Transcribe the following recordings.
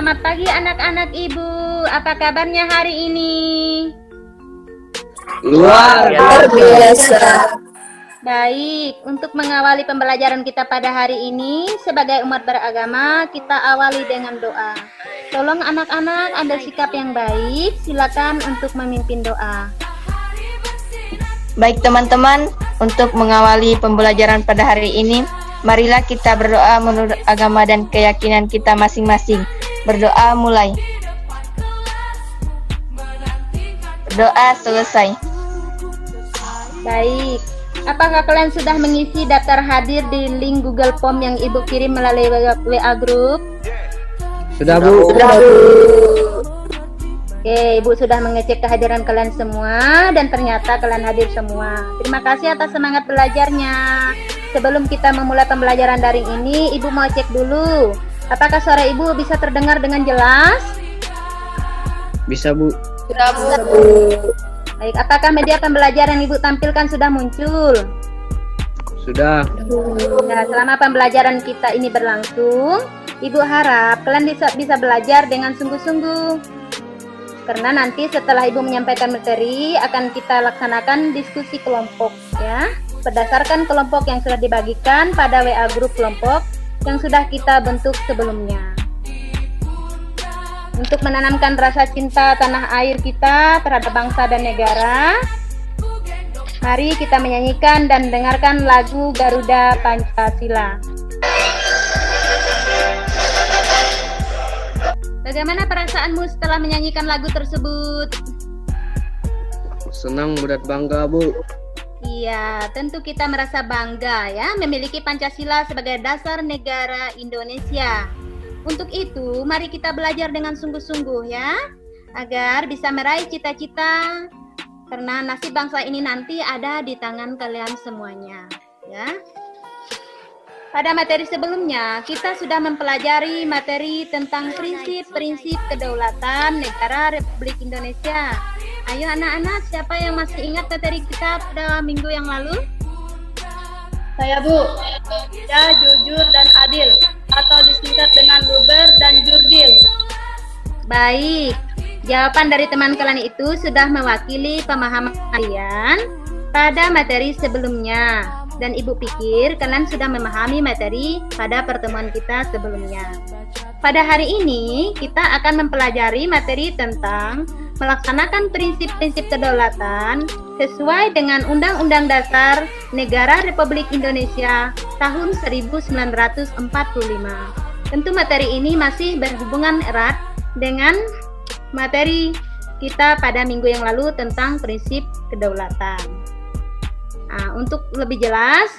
Selamat pagi anak-anak ibu. Apa kabarnya hari ini? Luar biasa. Baik, untuk mengawali pembelajaran kita pada hari ini, sebagai umat beragama, kita awali dengan doa. Tolong anak-anak ambil sikap yang baik, silakan untuk memimpin doa. Baik teman-teman, untuk mengawali pembelajaran pada hari ini, marilah kita berdoa menurut agama dan keyakinan kita masing-masing. Berdoa mulai. Doa selesai. Baik, apakah kalian sudah mengisi daftar hadir di link Google Form yang Ibu kirim melalui WA Group? Sudah, Bu. Oke, Ibu sudah mengecek kehadiran kalian semua dan ternyata kalian hadir semua. Terima kasih atas semangat belajarnya. Sebelum kita memulai pembelajaran daring ini, Ibu mau cek dulu. Apakah suara Ibu bisa terdengar dengan jelas? Bisa, Bu. Sudah, Bu. Baik, apakah media pembelajaran yang Ibu tampilkan sudah muncul? Sudah. Nah, selama pembelajaran kita ini berlangsung, Ibu harap kalian bisa belajar dengan sungguh-sungguh. Karena nanti setelah Ibu menyampaikan materi, akan kita laksanakan diskusi kelompok ya, berdasarkan kelompok yang sudah dibagikan pada WA grup kelompok yang sudah kita bentuk sebelumnya. Untuk menanamkan rasa cinta tanah air kita terhadap bangsa dan negara, mari kita menyanyikan dan dengarkan lagu Garuda Pancasila. Bagaimana perasaanmu setelah menyanyikan lagu tersebut? Senang dan bangga, Bu. Iya, tentu kita merasa bangga ya memiliki Pancasila sebagai dasar negara Indonesia. Untuk itu, mari kita belajar dengan sungguh-sungguh ya, agar bisa meraih cita-cita. Karena nasib bangsa ini nanti ada di tangan kalian semuanya, ya. Pada materi sebelumnya, kita sudah mempelajari materi tentang prinsip-prinsip kedaulatan negara Republik Indonesia. Ayo anak-anak, siapa yang masih ingat materi kita pada minggu yang lalu? Saya, Bu. Ya, jujur dan adil, atau disingkat dengan luber dan jurdil. Baik, jawaban dari teman kalian itu sudah mewakili pemahaman kalian pada materi sebelumnya. Dan Ibu pikir kalian sudah memahami materi pada pertemuan kita sebelumnya. Pada hari ini, kita akan mempelajari materi tentang melaksanakan prinsip-prinsip kedaulatan sesuai dengan Undang-Undang Dasar Negara Republik Indonesia tahun 1945. Tentu materi ini masih berhubungan erat dengan materi kita pada minggu yang lalu tentang prinsip kedaulatan. Nah, untuk lebih jelas,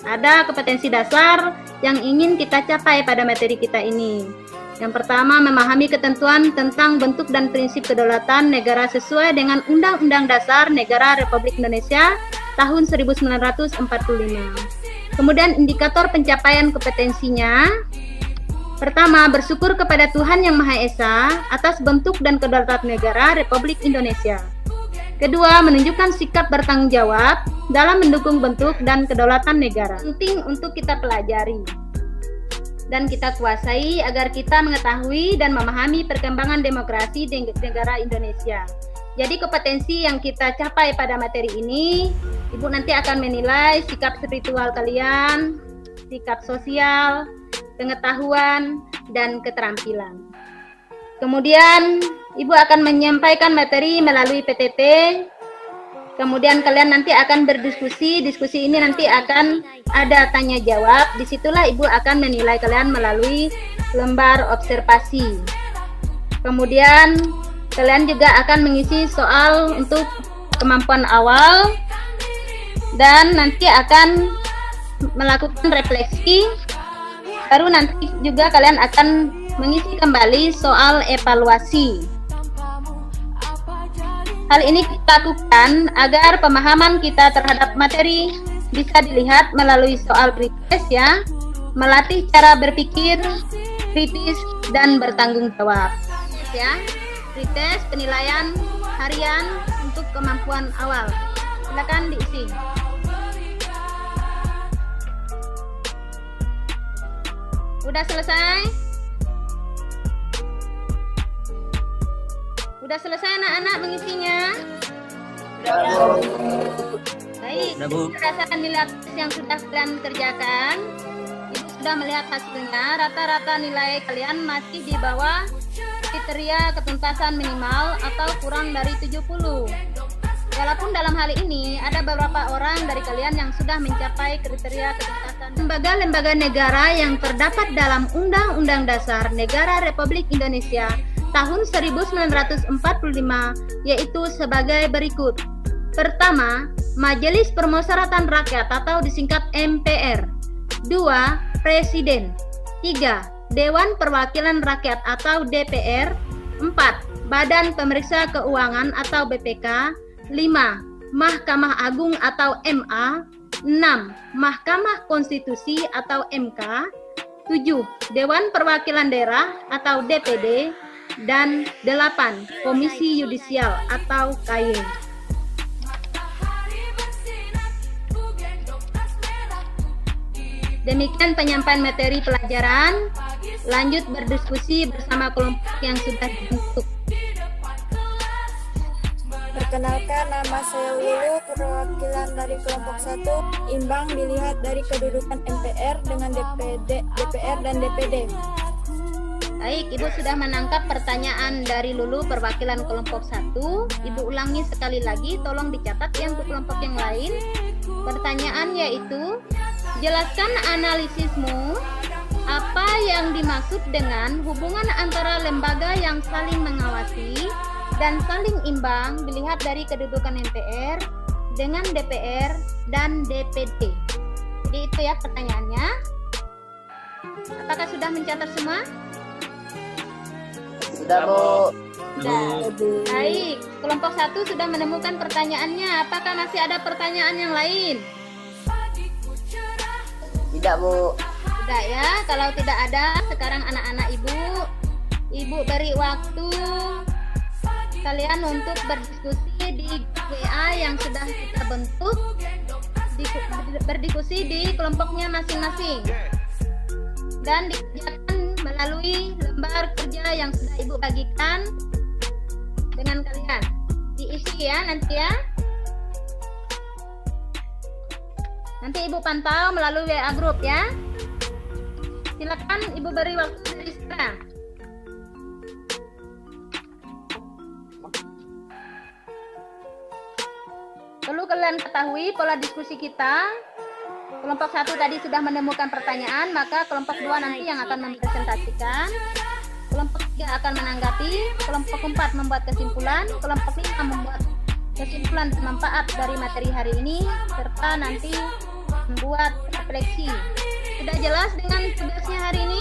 ada kompetensi dasar yang ingin kita capai pada materi kita ini. Yang pertama, memahami ketentuan tentang bentuk dan prinsip kedaulatan negara sesuai dengan Undang-Undang Dasar Negara Republik Indonesia tahun 1945. Kemudian indikator pencapaian kompetensinya. Pertama, bersyukur kepada Tuhan Yang Maha Esa atas bentuk dan kedaulatan negara Republik Indonesia. Kedua, menunjukkan sikap bertanggung jawab dalam mendukung bentuk dan kedaulatan negara. Penting untuk kita pelajari dan kita kuasai agar kita mengetahui dan memahami perkembangan demokrasi di negara Indonesia. Jadi kompetensi yang kita capai pada materi ini, Ibu nanti akan menilai sikap spiritual kalian, sikap sosial, pengetahuan, dan keterampilan. Kemudian Ibu akan menyampaikan materi melalui PTT. Kemudian kalian nanti akan berdiskusi. Diskusi ini nanti akan ada tanya jawab. Disitulah Ibu akan menilai kalian melalui lembar observasi. Kemudian kalian juga akan mengisi soal untuk kemampuan awal. Dan nanti akan melakukan refleksi. Baru nanti juga kalian akan mengisi kembali soal evaluasi. Hal ini kita lakukan agar pemahaman kita terhadap materi bisa dilihat melalui soal pretest ya, melatih cara berpikir kritis dan bertanggung jawab. Ya, pretest penilaian harian untuk kemampuan awal. Silakan diisi. Udah selesai? Udah selesai anak-anak mengisinya? Baik, Sudah, Bu. berdasarkan nilai tes yang sudah kalian kerjakan, Ibu sudah melihat hasilnya. Rata-rata nilai kalian masih di bawah kriteria ketuntasan minimal atau kurang dari 70. Walaupun dalam hal ini ada beberapa orang dari kalian yang sudah mencapai kriteria ketuntasan. Lembaga-lembaga negara yang terdapat dalam Undang-Undang Dasar Negara Republik Indonesia tahun 1945 yaitu sebagai berikut. Pertama, Majelis Permusyawaratan Rakyat atau disingkat MPR. 2. Presiden. 3. Dewan Perwakilan Rakyat atau DPR. 4. Badan Pemeriksa Keuangan atau BPK. 5. Mahkamah Agung atau MA. 6. Mahkamah Konstitusi atau MK. 7. Dewan Perwakilan Daerah atau DPD. Dan 8. Komisi Yudisial atau KY. Demikian penyampaian materi pelajaran. Lanjut berdiskusi bersama kelompok yang sudah dibentuk. Perkenalkan, nama saya Lulu, perwakilan dari kelompok 1. Imbang dilihat dari kedudukan MPR dengan DPR dan DPD. Baik, Ibu sudah menangkap pertanyaan dari Lulu perwakilan kelompok 1. Ibu ulangi sekali lagi, tolong dicatat ya untuk kelompok yang lain. Pertanyaan yaitu, jelaskan analisismu apa yang dimaksud dengan hubungan antara lembaga yang saling mengawasi dan saling imbang dilihat dari kedudukan MPR dengan DPR dan DPD. Jadi itu ya pertanyaannya. Apakah sudah mencatat semua? Sudah, Bu. Sudah. Baik, kelompok 1 sudah menemukan pertanyaannya. Apakah masih ada pertanyaan yang lain? Tidak, Bu. Tidak ya, kalau tidak ada, sekarang anak-anak Ibu beri waktu kalian untuk berdiskusi di WA yang sudah kita bentuk, berdiskusi di kelompoknya masing-masing, dan dikerjakan melalui lembar kerja yang sudah Ibu bagikan dengan kalian. Diisi ya nanti ya. Nanti Ibu pantau melalui WA grup ya. Silakan Ibu beri waktu dari sekarang. Perlu kalian ketahui pola diskusi kita. Kelompok 1 tadi sudah menemukan pertanyaan, maka kelompok 2 nanti yang akan mempresentasikan. Kelompok 3 akan menanggapi, kelompok 4 membuat kesimpulan, kelompok 5 membuat kesimpulan bermanfaat dari materi hari ini, serta nanti membuat refleksi. Sudah jelas dengan tugasnya hari ini?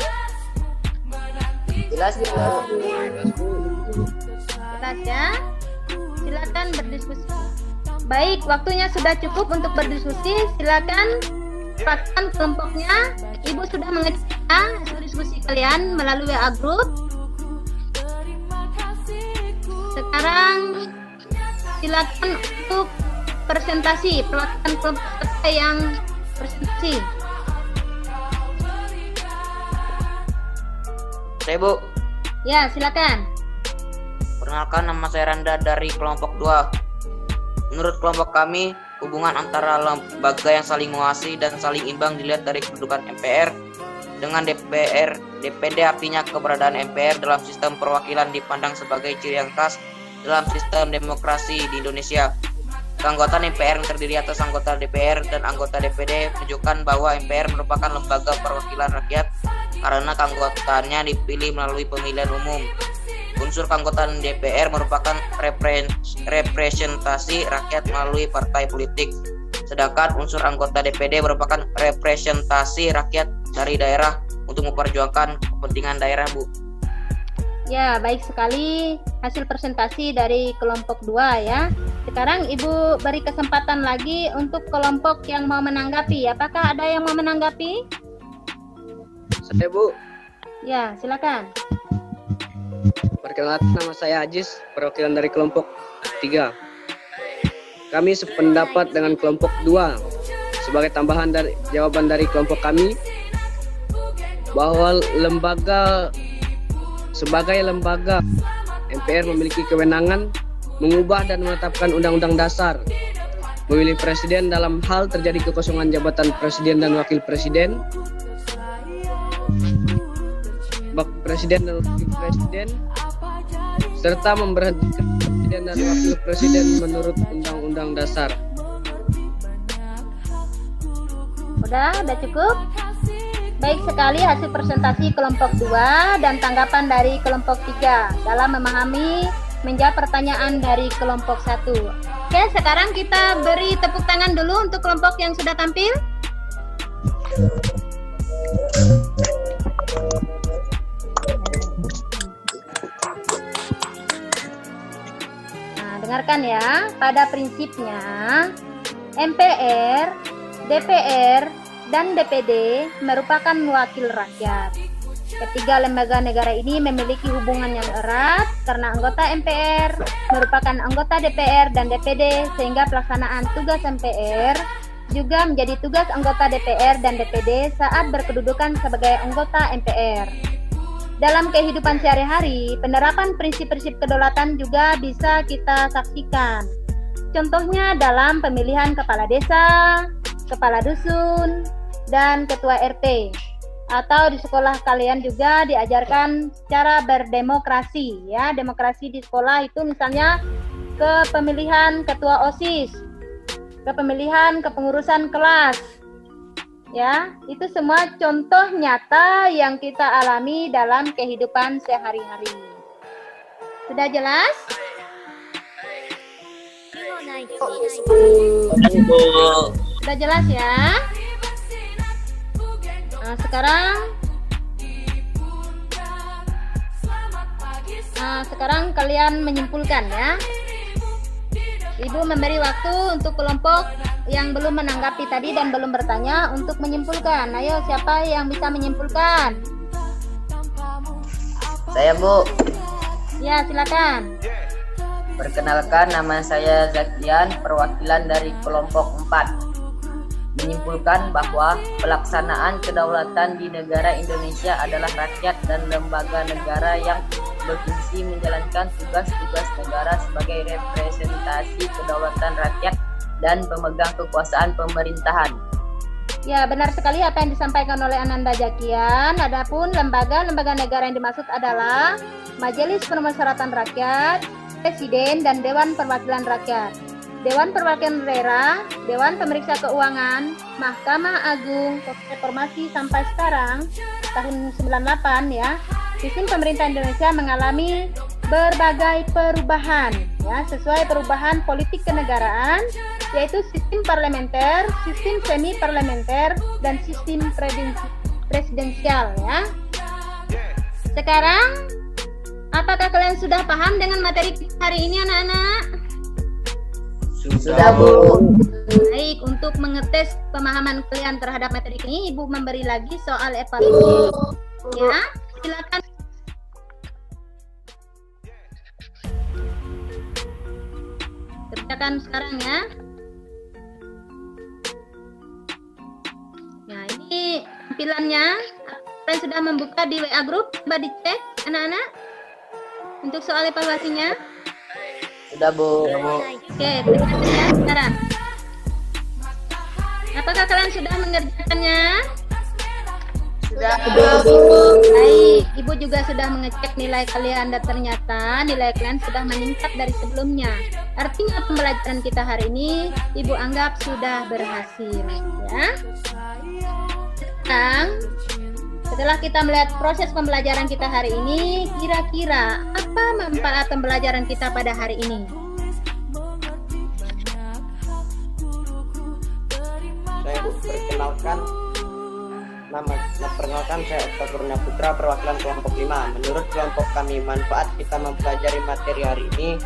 Jelas, Bu. Jelas ya? Silakan berdiskusi. Baik, waktunya sudah cukup untuk berdiskusi. Silakan pastikan kelompoknya. Ibu sudah mengecek hasil diskusi kalian melalui WA group. Sekarang silakan untuk presentasi, perwakilan kelompok yang presentasi. Saya, Bu. Ya, silakan. Perkenalkan, nama saya Randa dari kelompok 2. Menurut kelompok kami, hubungan antara lembaga yang saling mengawasi dan saling imbang dilihat dari kedudukan MPR dengan DPR, DPD, artinya keberadaan MPR dalam sistem perwakilan dipandang sebagai ciri yang khas dalam sistem demokrasi di Indonesia. Keanggotaan MPR yang terdiri atas anggota DPR dan anggota DPD menunjukkan bahwa MPR merupakan lembaga perwakilan rakyat karena keanggotaannya dipilih melalui pemilihan umum. Unsur keanggotaan DPR merupakan representasi rakyat melalui partai politik, sedangkan unsur anggota DPD merupakan representasi rakyat dari daerah untuk memperjuangkan kepentingan daerah, Bu. Ya, baik sekali hasil presentasi dari kelompok 2 ya. Sekarang Ibu beri kesempatan lagi untuk kelompok yang mau menanggapi. Apakah ada yang mau menanggapi? Saya, Bu. Ya, silakan. Perkenalkan, nama saya Ajis, perwakilan dari kelompok 3. Kami sependapat dengan kelompok 2. Sebagai tambahan dari jawaban dari kelompok kami, bahwa sebagai lembaga MPR memiliki kewenangan mengubah dan menetapkan undang-undang dasar, memilih presiden dalam hal terjadi kekosongan jabatan presiden dan wakil presiden, presiden dan wakil presiden, serta memberhentikan presiden dan wakil presiden menurut undang-undang dasar. Udah cukup? Baik sekali hasil presentasi kelompok 2 dan tanggapan dari kelompok 3 dalam memahami menjawab pertanyaan dari kelompok 1. Oke, sekarang kita beri tepuk tangan dulu untuk kelompok yang sudah tampil. Nah, dengarkan ya, pada prinsipnya MPR, DPR, dan DPD merupakan wakil rakyat. Ketiga lembaga negara ini memiliki hubungan yang erat karena anggota MPR merupakan anggota DPR dan DPD, sehingga pelaksanaan tugas MPR juga menjadi tugas anggota DPR dan DPD saat berkedudukan sebagai anggota MPR. Dalam kehidupan sehari-hari, penerapan prinsip-prinsip kedaulatan juga bisa kita saksikan. Contohnya dalam pemilihan kepala desa, kepala dusun, dan ketua RT. Atau di sekolah kalian juga diajarkan cara berdemokrasi ya. Demokrasi di sekolah itu misalnya ke pemilihan ketua OSIS, ke pemilihan kepengurusan kelas. Ya, itu semua contoh nyata yang kita alami dalam kehidupan sehari-hari. Sudah jelas? Sudah jelas ya? Nah, sekarang kalian menyimpulkan ya. Ibu memberi waktu untuk kelompok yang belum menanggapi tadi dan belum bertanya untuk menyimpulkan. Ayo, siapa yang bisa menyimpulkan? Saya, Bu. Ya, silakan. Perkenalkan, nama saya Zakian, perwakilan dari kelompok 4. Menyimpulkan bahwa pelaksanaan kedaulatan di negara Indonesia adalah rakyat dan lembaga negara yang berfungsi menjalankan tugas-tugas negara sebagai representasi kedaulatan rakyat dan pemegang kekuasaan pemerintahan. Ya, benar sekali apa yang disampaikan oleh Ananda Zakian. Adapun lembaga-lembaga negara yang dimaksud adalah Majelis Permusyawaratan Rakyat, Presiden, dan Dewan Perwakilan Rakyat. Dewan Perwakilan Daerah, Dewan Pemeriksa Keuangan, Mahkamah Agung, reformasi sampai sekarang, tahun 98 ya, sistem pemerintah Indonesia mengalami berbagai perubahan, ya, sesuai perubahan politik kenegaraan, yaitu sistem parlementer, sistem semi parlementer, dan sistem presidensial ya. Sekarang, apakah kalian sudah paham dengan materi hari ini anak-anak? Sudah, Bu. Baik, untuk mengetes pemahaman kalian terhadap materi ini, Ibu memberi lagi soal evaluasi. Ya, silakan. Kerjakan sekarang ya. Nah, ini tampilannya. Kalian sudah membuka di WA group, coba dicek anak-anak untuk soal evaluasinya. Sudah, Bu. Oke, berikutnya ya sekarang. Apakah kalian sudah mengerjakannya? Sudah. Baik, Ibu juga sudah mengecek nilai kalian dan ternyata nilai kalian sudah meningkat dari sebelumnya. Artinya pembelajaran kita hari ini Ibu anggap sudah berhasil ya. Sekarang setelah kita melihat proses pembelajaran kita hari ini, kira-kira apa manfaat pembelajaran kita pada hari ini? Saya perkenalkan saya Okta Kurnia Putra, perwakilan kelompok 5. Menurut kelompok kami, manfaat kita mempelajari materi hari ini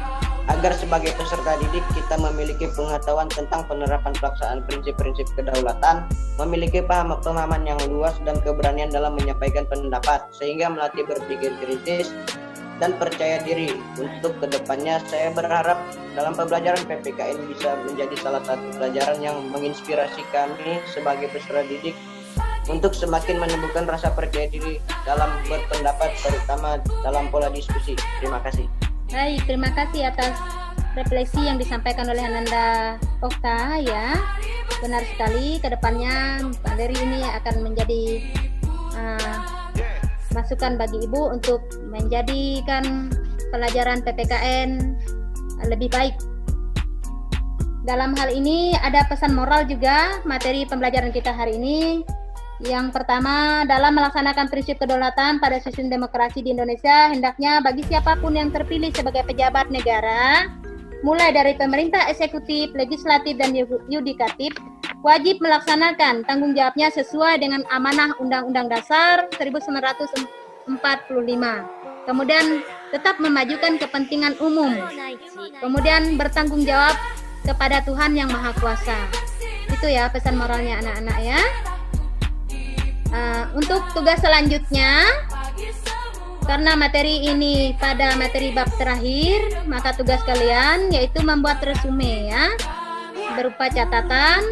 agar sebagai peserta didik kita memiliki pengetahuan tentang penerapan pelaksanaan prinsip-prinsip kedaulatan, memiliki pemahaman yang luas dan keberanian dalam menyampaikan pendapat, sehingga melatih berpikir kritis dan percaya diri. Untuk kedepannya, saya berharap dalam pembelajaran PPK ini bisa menjadi salah satu pelajaran yang menginspirasi kami sebagai peserta didik untuk semakin menumbuhkan rasa percaya diri dalam berpendapat, terutama dalam pola diskusi. Terima kasih. Baik, terima kasih atas refleksi yang disampaikan oleh Ananda Okta ya. Benar sekali, kedepannya materi ini akan menjadi masukan bagi Ibu untuk menjadikan pelajaran PPKN lebih baik. Dalam hal ini ada pesan moral juga materi pembelajaran kita hari ini. Yang pertama, dalam melaksanakan prinsip kedaulatan pada sistem demokrasi di Indonesia, hendaknya bagi siapapun yang terpilih sebagai pejabat negara, mulai dari pemerintah eksekutif, legislatif, dan yudikatif, wajib melaksanakan tanggung jawabnya sesuai dengan amanah Undang-Undang Dasar 1945. Kemudian tetap memajukan kepentingan umum. Kemudian bertanggung jawab kepada Tuhan yang Maha Kuasa. Itu ya pesan moralnya anak-anak ya. Untuk tugas selanjutnya, karena materi ini pada materi bab terakhir, maka tugas kalian yaitu membuat resume ya, berupa catatan,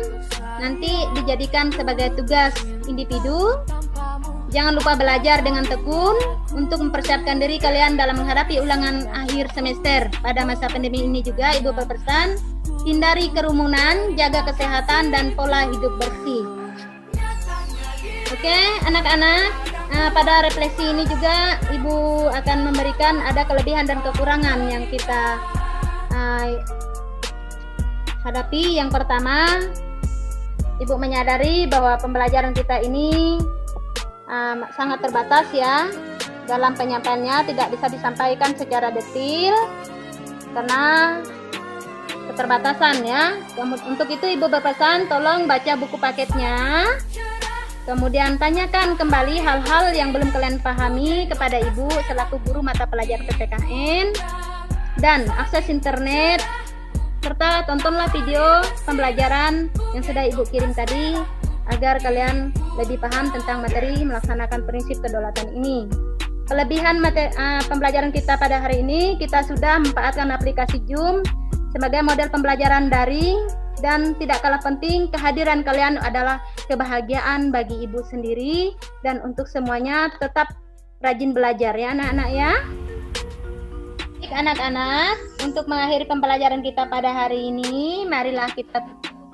nanti dijadikan sebagai tugas individu. Jangan lupa belajar dengan tekun untuk mempersiapkan diri kalian dalam menghadapi ulangan akhir semester. Pada masa pandemi ini juga Ibu berpesan, hindari kerumunan, jaga kesehatan dan pola hidup bersih. Oke, anak-anak, pada refleksi ini juga Ibu akan memberikan ada kelebihan dan kekurangan yang kita hadapi. Yang pertama, Ibu menyadari bahwa pembelajaran kita ini sangat terbatas ya. Dalam penyampaiannya tidak bisa disampaikan secara detail karena keterbatasan ya. Untuk itu Ibu berpesan tolong baca buku paketnya. Kemudian tanyakan kembali hal-hal yang belum kalian pahami kepada Ibu selaku guru mata pelajaran PPKN, dan akses internet, serta tontonlah video pembelajaran yang sudah Ibu kirim tadi agar kalian lebih paham tentang materi melaksanakan prinsip kedaulatan ini. Kelebihan pembelajaran kita pada hari ini, kita sudah memanfaatkan aplikasi Zoom sebagai model pembelajaran daring. Dan tidak kalah penting, kehadiran kalian adalah kebahagiaan bagi Ibu sendiri, dan untuk semuanya tetap rajin belajar ya anak-anak ya. Baik anak-anak, untuk mengakhiri pembelajaran kita pada hari ini, marilah kita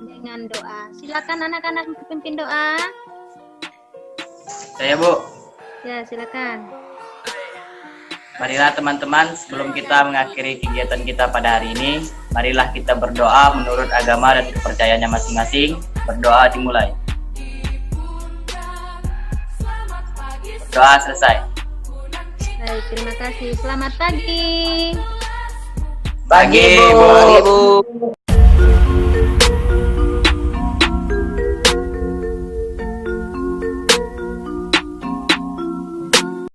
dengan doa. Silakan anak-anak pimpin doa. Saya Bu. Ya, silakan. Marilah teman-teman, sebelum kita mengakhiri kegiatan kita pada hari ini, marilah kita berdoa menurut agama dan kepercayaannya masing-masing. Berdoa dimulai. Doa selesai. Baik, terima kasih. Selamat pagi. Pagi, Bu.